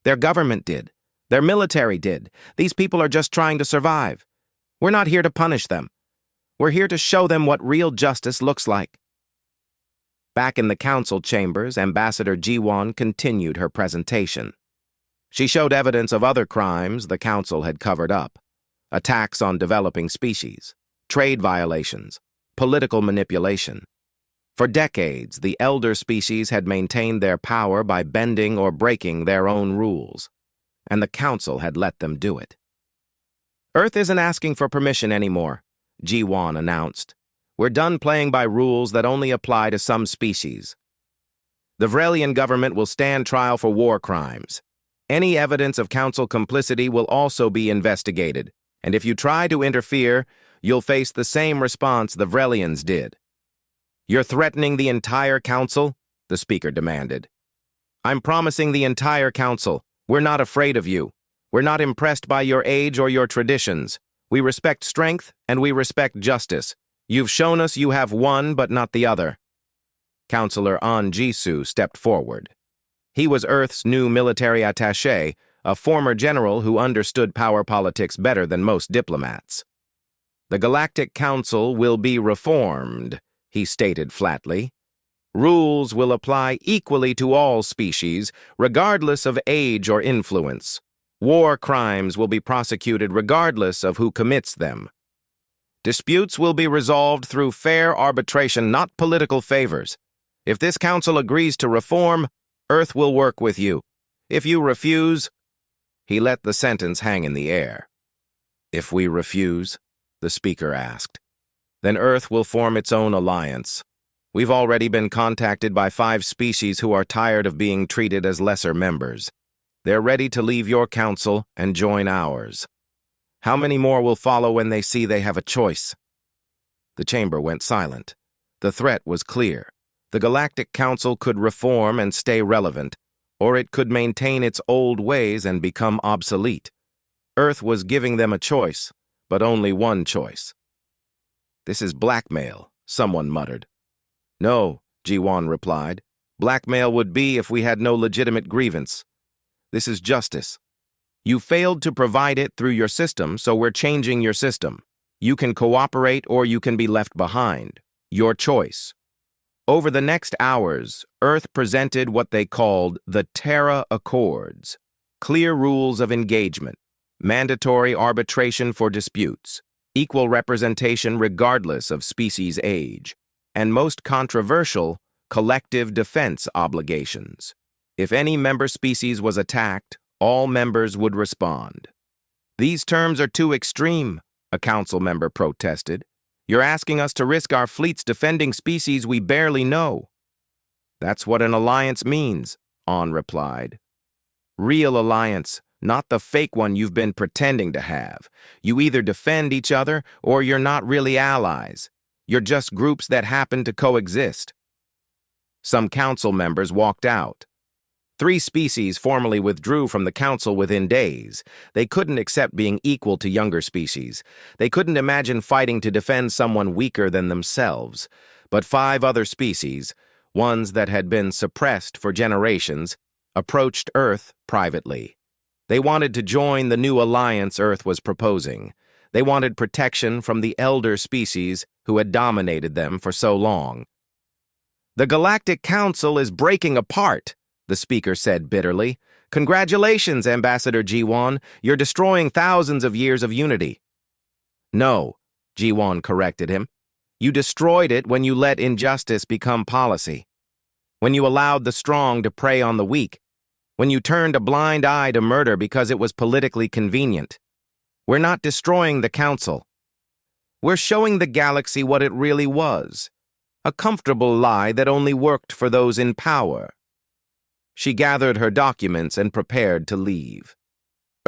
Their government did. Their military did. These people are just trying to survive. We're not here to punish them. We're here to show them what real justice looks like. Back in the council chambers, Ambassador Jiwon continued her presentation. She showed evidence of other crimes the council had covered up. Attacks on developing species, trade violations, political manipulation. For decades, the elder species had maintained their power by bending or breaking their own rules, and the council had let them do it. Earth isn't asking for permission anymore, Jiwon announced. We're done playing by rules that only apply to some species. The Vrelian government will stand trial for war crimes. Any evidence of council complicity will also be investigated, and if you try to interfere, you'll face the same response the Vrelians did. You're threatening the entire council? The speaker demanded. I'm promising the entire council. We're not afraid of you. We're not impressed by your age or your traditions. We respect strength and we respect justice. You've shown us you have one but not the other. Counselor An Jisoo stepped forward. He was Earth's new military attaché, a former general who understood power politics better than most diplomats. The Galactic Council will be reformed, he stated flatly. Rules will apply equally to all species, regardless of age or influence. War crimes will be prosecuted regardless of who commits them. Disputes will be resolved through fair arbitration, not political favors. If this council agrees to reform, Earth will work with you. If you refuse, he let the sentence hang in the air. If we refuse, the speaker asked, then Earth will form its own alliance. We've already been contacted by 5 species who are tired of being treated as lesser members. They're ready to leave your council and join ours. How many more will follow when they see they have a choice? The chamber went silent. The threat was clear. The Galactic Council could reform and stay relevant, or it could maintain its old ways and become obsolete. Earth was giving them a choice, but only one choice. "This is blackmail," someone muttered. "No," Ji-won replied. "Blackmail would be if we had no legitimate grievance. This is justice. You failed to provide it through your system, so we're changing your system. You can cooperate or you can be left behind. Your choice." Over the next hours, Earth presented what they called the Terra Accords, clear rules of engagement, mandatory arbitration for disputes, equal representation regardless of species age, and most controversial, collective defense obligations. If any member species was attacked, all members would respond. "These terms are too extreme," a council member protested. "You're asking us to risk our fleets defending species we barely know." "That's what an alliance means," An replied. "Real alliance, not the fake one you've been pretending to have. You either defend each other or you're not really allies. You're just groups that happen to coexist." Some council members walked out. 3 species formally withdrew from the council within days. They couldn't accept being equal to younger species. They couldn't imagine fighting to defend someone weaker than themselves. But 5 other species, ones that had been suppressed for generations, approached Earth privately. They wanted to join the new alliance Earth was proposing. They wanted protection from the elder species who had dominated them for so long. "The Galactic Council is breaking apart," the speaker said bitterly. "Congratulations, Ambassador Ji-won. You're destroying thousands of years of unity." "No," Ji-won corrected him. "You destroyed it when you let injustice become policy. When you allowed the strong to prey on the weak. When you turned a blind eye to murder because it was politically convenient. We're not destroying the Council. We're showing the galaxy what it really was. A comfortable lie that only worked for those in power." She gathered her documents and prepared to leave.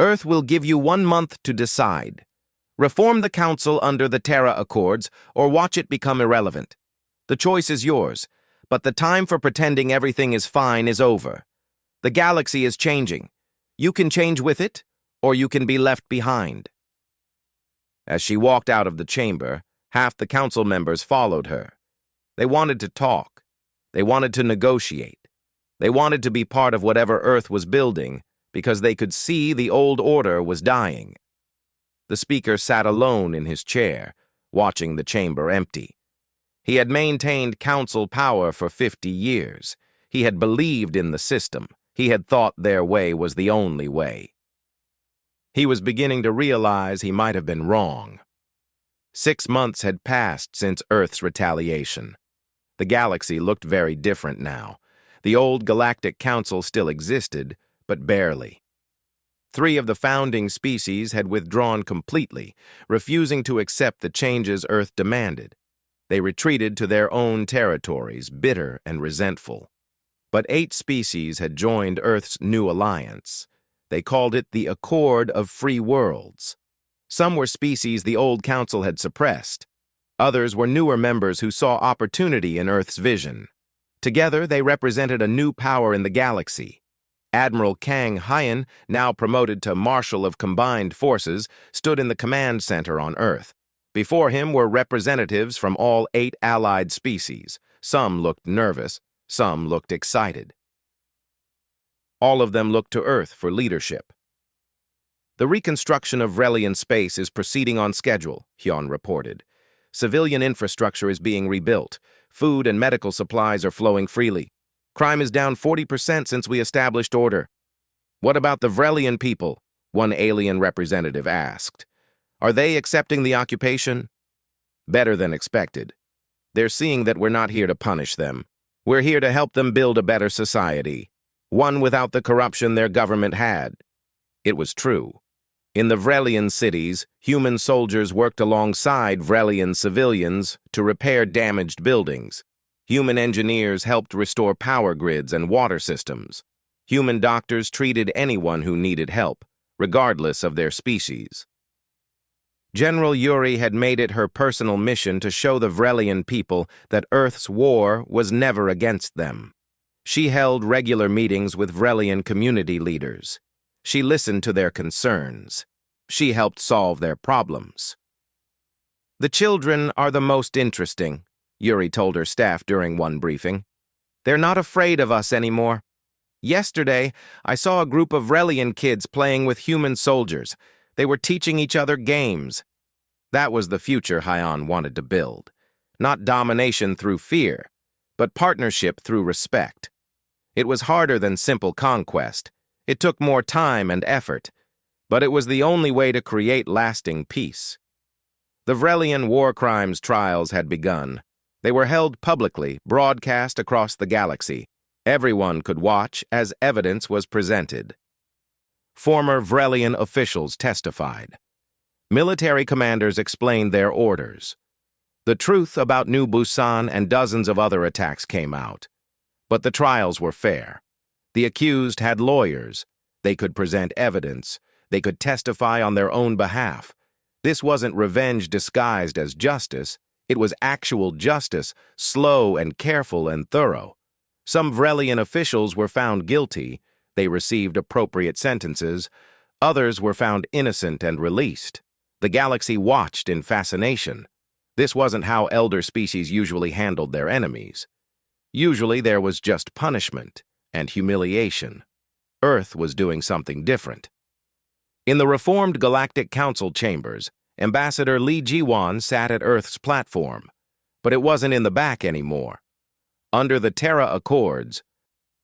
"Earth will give you 1 month to decide. Reform the Council under the Terra Accords or watch it become irrelevant. The choice is yours, but the time for pretending everything is fine is over. The galaxy is changing. You can change with it, or you can be left behind." As she walked out of the chamber, half the council members followed her. They wanted to talk. They wanted to negotiate. They wanted to be part of whatever Earth was building because they could see the old order was dying. The speaker sat alone in his chair, watching the chamber empty. He had maintained council power for 50 years. He had believed in the system. He had thought their way was the only way. He was beginning to realize he might have been wrong. 6 months had passed since Earth's retaliation. The galaxy looked very different now. The old Galactic Council still existed, but barely. 3 of the founding species had withdrawn completely, refusing to accept the changes Earth demanded. They retreated to their own territories, bitter and resentful. But 8 species had joined Earth's new alliance. They called it the Accord of Free Worlds. Some were species the old council had suppressed. Others were newer members who saw opportunity in Earth's vision. Together, they represented a new power in the galaxy. Admiral Kang Hyen, now promoted to Marshal of Combined Forces, stood in the command center on Earth. Before him were representatives from all 8 allied species. Some looked nervous, some looked excited. All of them looked to Earth for leadership. "The reconstruction of Vrelian space is proceeding on schedule," Hyun reported. "Civilian infrastructure is being rebuilt. Food and medical supplies are flowing freely. Crime is down 40% since we established order." "What about the Vrelian people?" one alien representative asked. "Are they accepting the occupation?" "Better than expected. They're seeing that we're not here to punish them. We're here to help them build a better society, one without the corruption their government had." It was true. In the Vrelian cities, human soldiers worked alongside Vrelian civilians to repair damaged buildings. Human engineers helped restore power grids and water systems. Human doctors treated anyone who needed help, regardless of their species. General Yuri had made it her personal mission to show the Vrelian people that Earth's war was never against them. She held regular meetings with Vrelian community leaders. She listened to their concerns. She helped solve their problems. "The children are the most interesting," Yuri told her staff during one briefing. "They're not afraid of us anymore. Yesterday, I saw a group of Vrelian kids playing with human soldiers. They were teaching each other games." That was the future Hyan wanted to build. Not domination through fear, but partnership through respect. It was harder than simple conquest. It took more time and effort, but it was the only way to create lasting peace. The Vrelian war crimes trials had begun. They were held publicly, broadcast across the galaxy. Everyone could watch as evidence was presented. Former Vrelian officials testified. Military commanders explained their orders. The truth about New Busan and dozens of other attacks came out. But the trials were fair. The accused had lawyers. They could present evidence. They could testify on their own behalf. This wasn't revenge disguised as justice. It was actual justice, slow and careful and thorough. Some Vrelian officials were found guilty. They received appropriate sentences. Others were found innocent and released. The galaxy watched in fascination. This wasn't how elder species usually handled their enemies. Usually there was just punishment and humiliation. Earth was doing something different. In the reformed Galactic Council chambers, Ambassador Li Jiwan sat at Earth's platform, but it wasn't in the back anymore. Under the Terra Accords,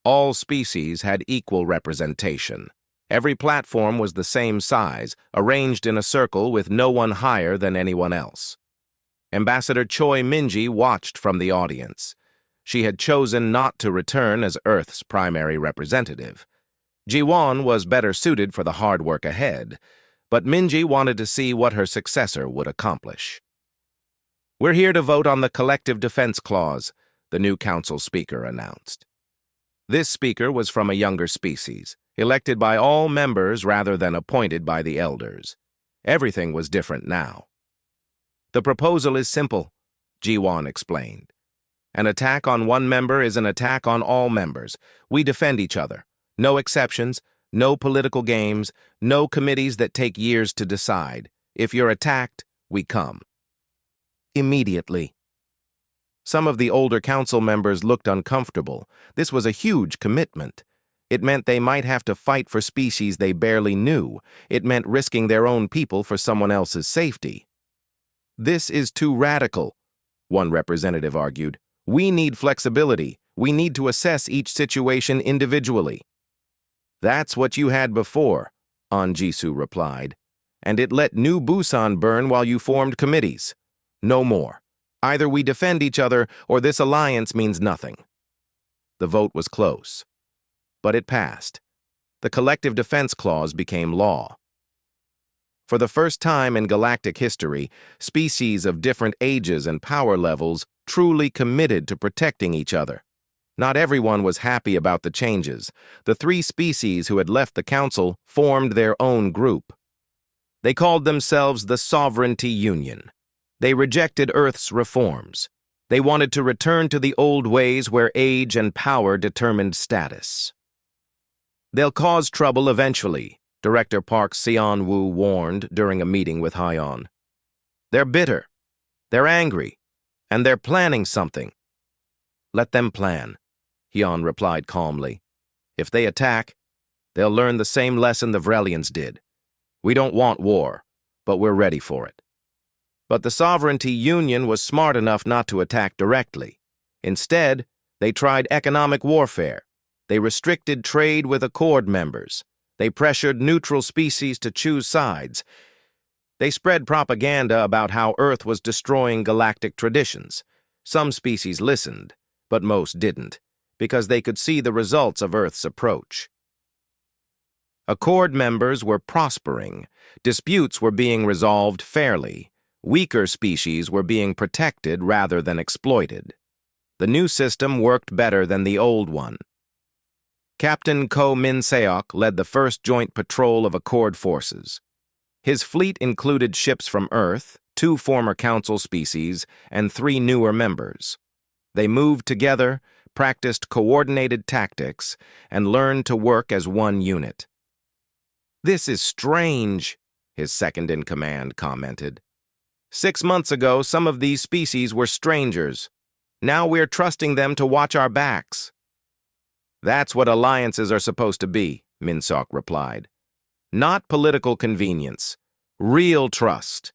all species had equal representation. Every platform was the same size, arranged in a circle with no one higher than anyone else. Ambassador Choi Minji watched from the audience. She had chosen not to return as Earth's primary representative. Jiwon was better suited for the hard work ahead, but Minji wanted to see what her successor would accomplish. "We're here to vote on the Collective Defense Clause," the new council speaker announced. This speaker was from a younger species, elected by all members rather than appointed by the elders. Everything was different now. "The proposal is simple," Jiwon explained. "An attack on one member is an attack on all members. We defend each other. No exceptions, no political games, no committees that take years to decide. If you're attacked, we come." Immediately. Some of the older council members looked uncomfortable. This was a huge commitment. It meant they might have to fight for species they barely knew. It meant risking their own people for someone else's safety. "This is too radical," one representative argued. "We need flexibility. We need to assess each situation individually." "That's what you had before," An Jisoo replied. "And it let New Busan burn while you formed committees. No more. Either we defend each other or this alliance means nothing." The vote was close, but it passed. The Collective Defense Clause became law. For the first time in galactic history, species of different ages and power levels truly committed to protecting each other. Not everyone was happy about the changes. The three species who had left the council formed their own group. They called themselves the Sovereignty Union. They rejected Earth's reforms. They wanted to return to the old ways where age and power determined status. "They'll cause trouble eventually," Director Park Seon-woo warned during a meeting with Hyan. "They're bitter, they're angry, and they're planning something." "Let them plan," Hyan replied calmly. "If they attack, they'll learn the same lesson the Vrelians did. We don't want war, but we're ready for it." But the Sovereignty Union was smart enough not to attack directly. Instead, they tried economic warfare. They restricted trade with Accord members. They pressured neutral species to choose sides. They spread propaganda about how Earth was destroying galactic traditions. Some species listened, but most didn't, because they could see the results of Earth's approach. Accord members were prospering. Disputes were being resolved fairly. Weaker species were being protected rather than exploited. The new system worked better than the old one. Captain Ko Min-seok led the first joint patrol of Accord forces. His fleet included ships from Earth, 2 former Council species, and 3 newer members. They moved together, practiced coordinated tactics, and learned to work as one unit. "This is strange," his second-in-command commented. "6 months ago, some of these species were strangers. Now we're trusting them to watch our backs." "That's what alliances are supposed to be," Minsock replied. "Not political convenience. Real trust."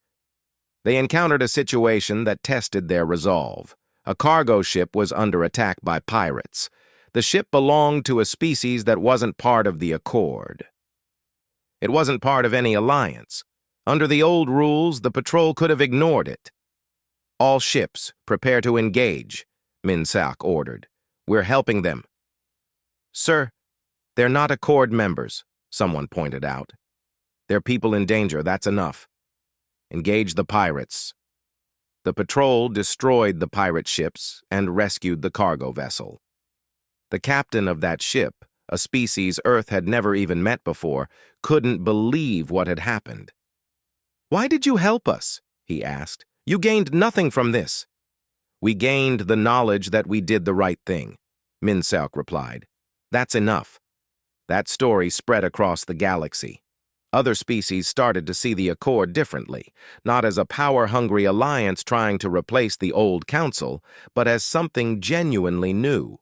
They encountered a situation that tested their resolve. A cargo ship was under attack by pirates. The ship belonged to a species that wasn't part of the Accord. It wasn't part of any alliance. Under the old rules, the patrol could have ignored it. "All ships, prepare to engage," Minsock ordered. "We're helping them." "Sir, they're not Accord members," someone pointed out. "They're people in danger, that's enough. Engage the pirates." The patrol destroyed the pirate ships and rescued the cargo vessel. The captain of that ship, a species Earth had never even met before, couldn't believe what had happened. "Why did you help us?" he asked. "You gained nothing from this." "We gained the knowledge that we did the right thing," Minsock replied. "That's enough." That story spread across the galaxy. Other species started to see the Accord differently, not as a power-hungry alliance trying to replace the old council, but as something genuinely new.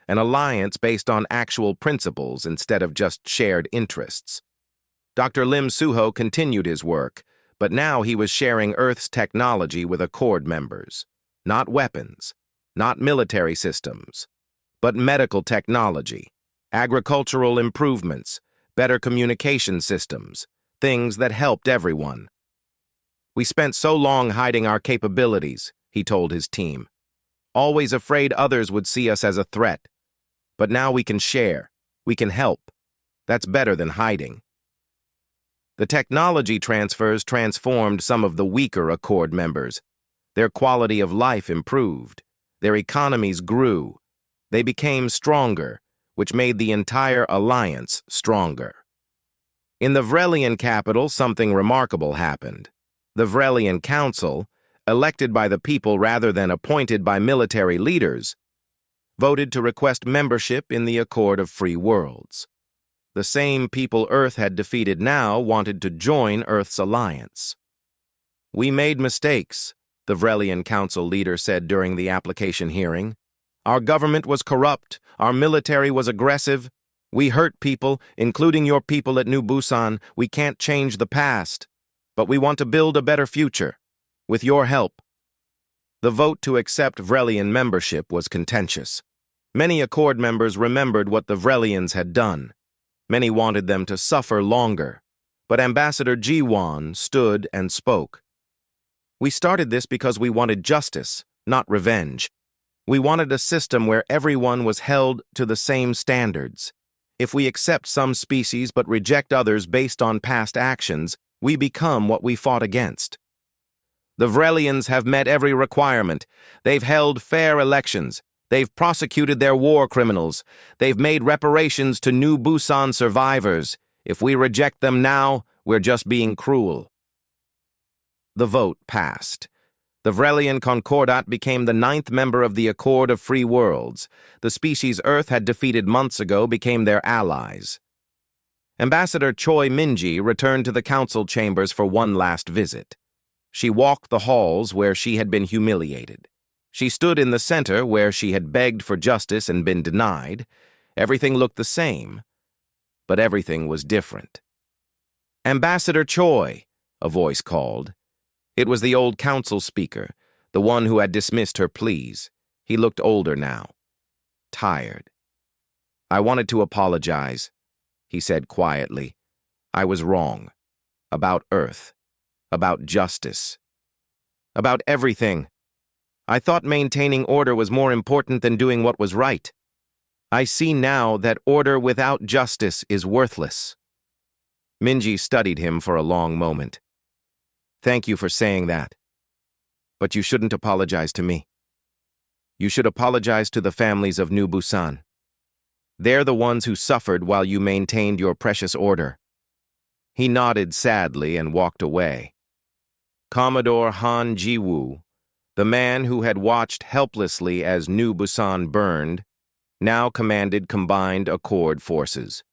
An alliance based on actual principles instead of just shared interests. Dr. Lim Suho continued his work, but now he was sharing Earth's technology with Accord members. Not weapons, not military systems, but medical technology, agricultural improvements, better communication systems, things that helped everyone. "We spent so long hiding our capabilities," he told his team. "Always afraid others would see us as a threat. But now we can share, we can help. That's better than hiding." The technology transfers transformed some of the weaker Accord members. Their quality of life improved. Their economies grew. They became stronger, which made the entire alliance stronger. In the Vrelian capital, something remarkable happened. The Vrelian Council, elected by the people rather than appointed by military leaders, voted to request membership in the Accord of Free Worlds. The same people Earth had defeated now wanted to join Earth's alliance. "We made mistakes," the Vrelian Council leader said during the application hearing. "Our government was corrupt, our military was aggressive. We hurt people, including your people at New Busan. We can't change the past, but we want to build a better future, with your help." The vote to accept Vrelian membership was contentious. Many Accord members remembered what the Vrelians had done. Many wanted them to suffer longer, but Ambassador Ji-won stood and spoke. "We started this because we wanted justice, not revenge. We wanted a system where everyone was held to the same standards. If we accept some species but reject others based on past actions, we become what we fought against. The Vrelians have met every requirement. They've held fair elections. They've prosecuted their war criminals. They've made reparations to New Busan survivors. If we reject them now, we're just being cruel." The vote passed. The Vrelian Concordat became the 9th member of the Accord of Free Worlds. The species Earth had defeated months ago became their allies. Ambassador Choi Minji returned to the council chambers for one last visit. She walked the halls where she had been humiliated. She stood in the center where she had begged for justice and been denied. Everything looked the same, but everything was different. "Ambassador Choi," a voice called. It was the old council speaker, the one who had dismissed her pleas. He looked older now, tired. "I wanted to apologize," he said quietly. "I was wrong. About Earth. About justice. About everything. I thought maintaining order was more important than doing what was right. I see now that order without justice is worthless." Minji studied him for a long moment. "Thank you for saying that. But you shouldn't apologize to me. You should apologize to the families of New Busan. They're the ones who suffered while you maintained your precious order." He nodded sadly and walked away. Commodore Han Ji-woo, The man who had watched helplessly as New Busan burned now commanded combined Accord forces.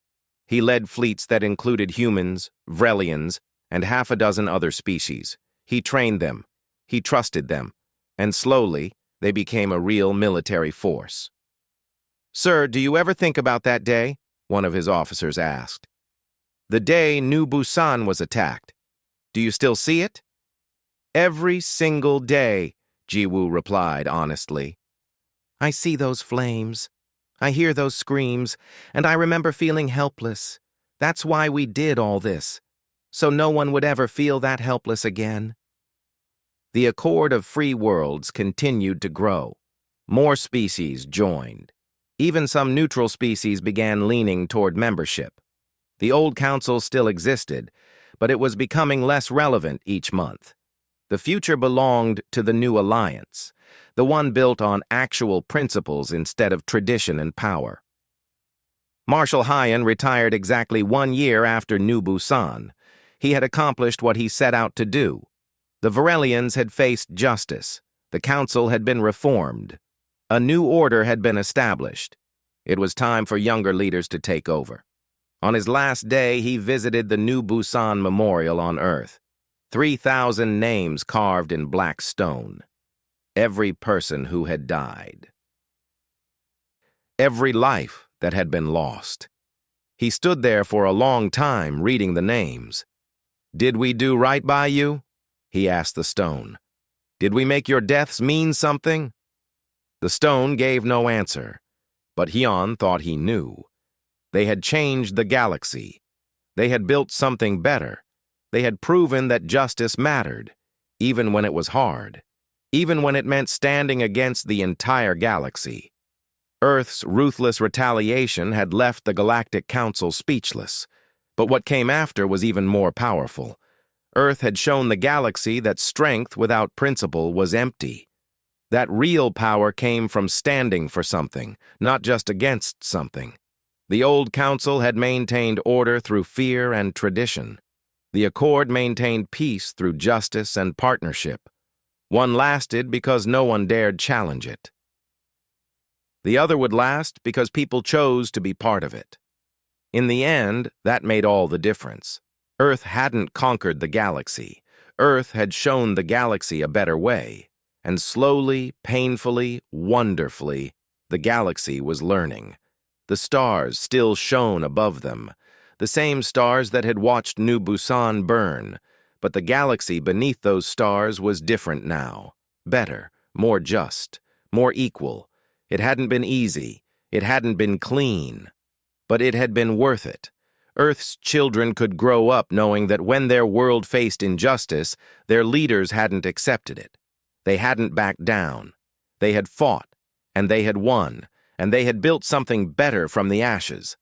He led fleets that included humans, Vrelians, and half a dozen other species. He trained them, he trusted them, and slowly they became a real military force. "Sir, do you ever think about that day?" one of his officers asked. "The day New Busan was attacked. Do you still see it?" "Every single day," Jiwoo replied honestly. "I see those flames. I hear those screams, and I remember feeling helpless. That's why we did all this, so no one would ever feel that helpless again." The Accord of Free Worlds continued to grow. More species joined. Even some neutral species began leaning toward membership. The old council still existed, but it was becoming less relevant each month. The future belonged to the new alliance, the one built on actual principles instead of tradition and power. Marshal Hyan retired exactly 1 year after New Busan. He had accomplished what he set out to do. The Varelians had faced justice. The council had been reformed. A new order had been established. It was time for younger leaders to take over. On his last day, he visited the New Busan Memorial on Earth. 3,000 names carved in black stone. Every person who had died. Every life that had been lost. He stood there for a long time reading the names. "Did we do right by you?" he asked the stone. "Did we make your deaths mean something?" The stone gave no answer, but Hyan thought he knew. They had changed the galaxy. They had built something better. They had proven that justice mattered, even when it was hard, even when it meant standing against the entire galaxy. Earth's ruthless retaliation had left the Galactic Council speechless, but what came after was even more powerful. Earth had shown the galaxy that strength without principle was empty. That real power came from standing for something, not just against something. The old council had maintained order through fear and tradition. The Accord maintained peace through justice and partnership. One lasted because no one dared challenge it. The other would last because people chose to be part of it. In the end, that made all the difference. Earth hadn't conquered the galaxy. Earth had shown the galaxy a better way. And slowly, painfully, wonderfully, the galaxy was learning. The stars still shone above them. The same stars that had watched New Busan burn, but the galaxy beneath those stars was different now. Better, more just, more equal. It hadn't been easy. It hadn't been clean. But it had been worth it. Earth's children could grow up knowing that when their world faced injustice, their leaders hadn't accepted it. They hadn't backed down. They had fought, and they had won, and they had built something better from the ashes.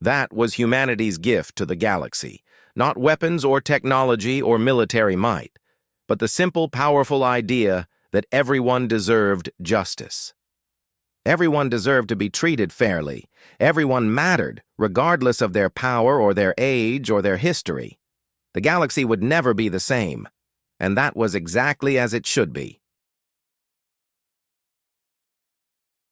That was humanity's gift to the galaxy. Not weapons or technology or military might, but the simple, powerful idea that everyone deserved justice. Everyone deserved to be treated fairly. Everyone mattered, regardless of their power or their age or their history. The galaxy would never be the same, and that was exactly as it should be.